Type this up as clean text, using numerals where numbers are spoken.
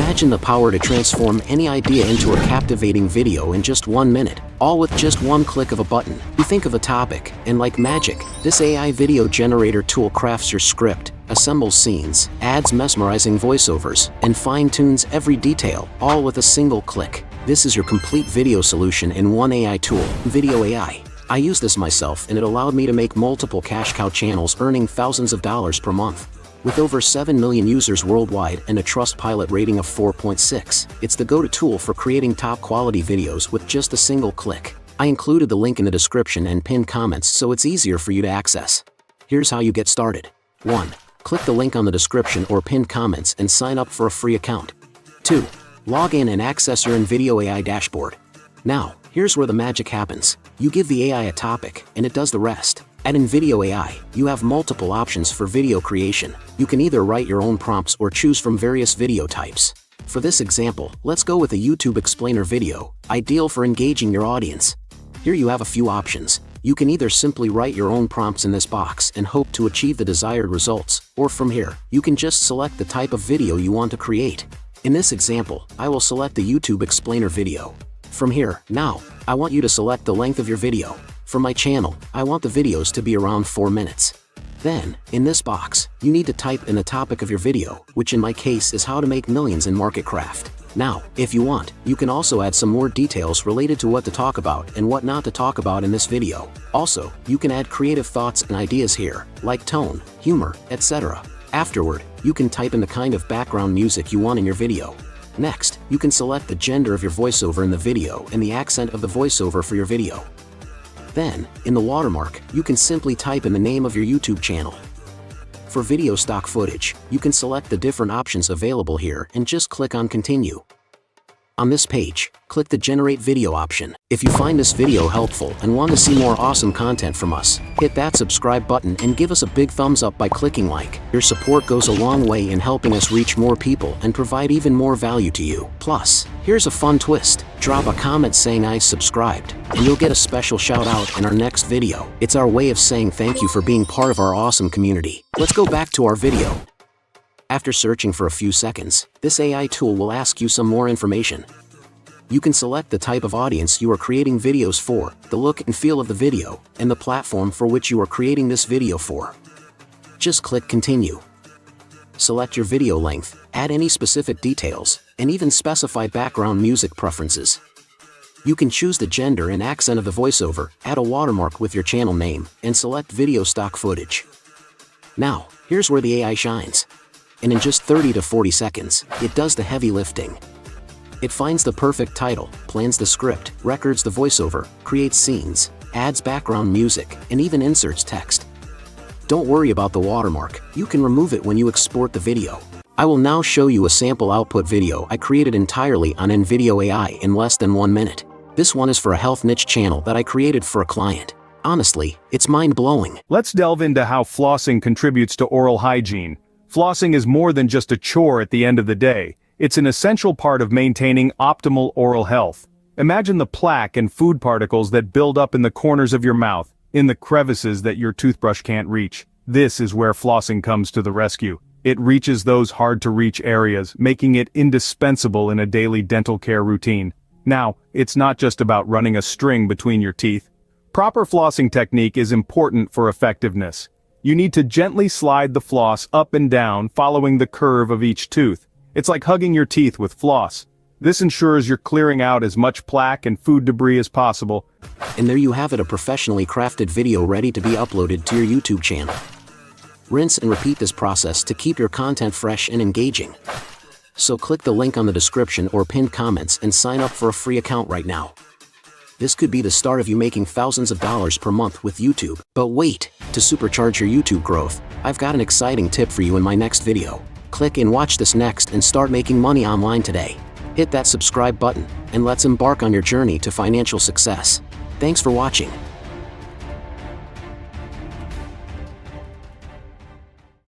Imagine the power to transform any idea into a captivating video in just 1 minute, all with just one click of a button. You think of a topic, and like magic, this AI video generator tool crafts your script, assembles scenes, adds mesmerizing voiceovers, and fine-tunes every detail, all with a single click. This is your complete video solution in one AI tool, InVideo AI. I use this myself, and it allowed me to make multiple cash cow channels, earning thousands of dollars per month. With over 7 million users worldwide and a Trustpilot rating of 4.6, it's the go-to tool for creating top-quality videos with just a single click. I included the link in the description and pinned comments so it's easier for you to access. Here's how you get started. 1. Click the link on the description or pinned comments and sign up for a free account. 2. Log in and access your InVideo AI dashboard. Now, here's where the magic happens. You give the AI a topic, and it does the rest. At InVideo AI, you have multiple options for video creation. You can either write your own prompts or choose from various video types. For this example, let's go with a YouTube explainer video, ideal for engaging your audience. Here you have a few options. You can either simply write your own prompts in this box and hope to achieve the desired results, or from here, you can just select the type of video you want to create. In this example, I will select the YouTube explainer video. From here, now, I want you to select the length of your video. For my channel, I want the videos to be around 4 minutes. Then, in this box, you need to type in the topic of your video, which in my case is how to make millions in MarketCraft. Now, if you want, you can also add some more details related to what to talk about and what not to talk about in this video. Also, you can add creative thoughts and ideas here, like tone, humor, etc. Afterward, you can type in the kind of background music you want in your video. Next, you can select the gender of your voiceover in the video and the accent of the voiceover for your video. Then, in the watermark, you can simply type in the name of your YouTube channel. For video stock footage, you can select the different options available here and just click on Continue. On this page, click the Generate Video option. If you find this video helpful and want to see more awesome content from us, hit that subscribe button and give us a big thumbs up by clicking like. Your support goes a long way in helping us reach more people and provide even more value to you. Plus, here's a fun twist. Drop a comment saying I subscribed, and you'll get a special shout out in our next video. It's our way of saying thank you for being part of our awesome community. Let's go back to our video. After searching for a few seconds, this AI tool will ask you some more information. You can select the type of audience you are creating videos for, the look and feel of the video, and the platform for which you are creating this video for. Just click Continue. Select your video length, add any specific details, and even specify background music preferences. You can choose the gender and accent of the voiceover, add a watermark with your channel name, and select video stock footage. Now, here's where the AI shines. And in just 30 to 40 seconds, it does the heavy lifting. It finds the perfect title, plans the script, records the voiceover, creates scenes, adds background music, and even inserts text. Don't worry about the watermark, you can remove it when you export the video. I will now show you a sample output video I created entirely on InVideo AI in less than 1 minute. This one is for a health niche channel that I created for a client. Honestly, it's mind-blowing. Let's delve into how flossing contributes to oral hygiene. Flossing is more than just a chore at the end of the day. It's an essential part of maintaining optimal oral health. Imagine the plaque and food particles that build up in the corners of your mouth, in the crevices that your toothbrush can't reach. This is where flossing comes to the rescue. It reaches those hard-to-reach areas, making it indispensable in a daily dental care routine. Now, it's not just about running a string between your teeth. Proper flossing technique is important for effectiveness. You need to gently slide the floss up and down following the curve of each tooth. It's like hugging your teeth with floss. This ensures you're clearing out as much plaque and food debris as possible. And there you have it, a professionally crafted video ready to be uploaded to your YouTube channel. Rinse and repeat this process to keep your content fresh and engaging. So click the link on the description or pinned comments and sign up for a free account right now. This could be the start of you making thousands of dollars per month with YouTube. But wait, to supercharge your YouTube growth, I've got an exciting tip for you in my next video. Click and watch this next and start making money online today. Hit that subscribe button, and let's embark on your journey to financial success. Thanks for watching.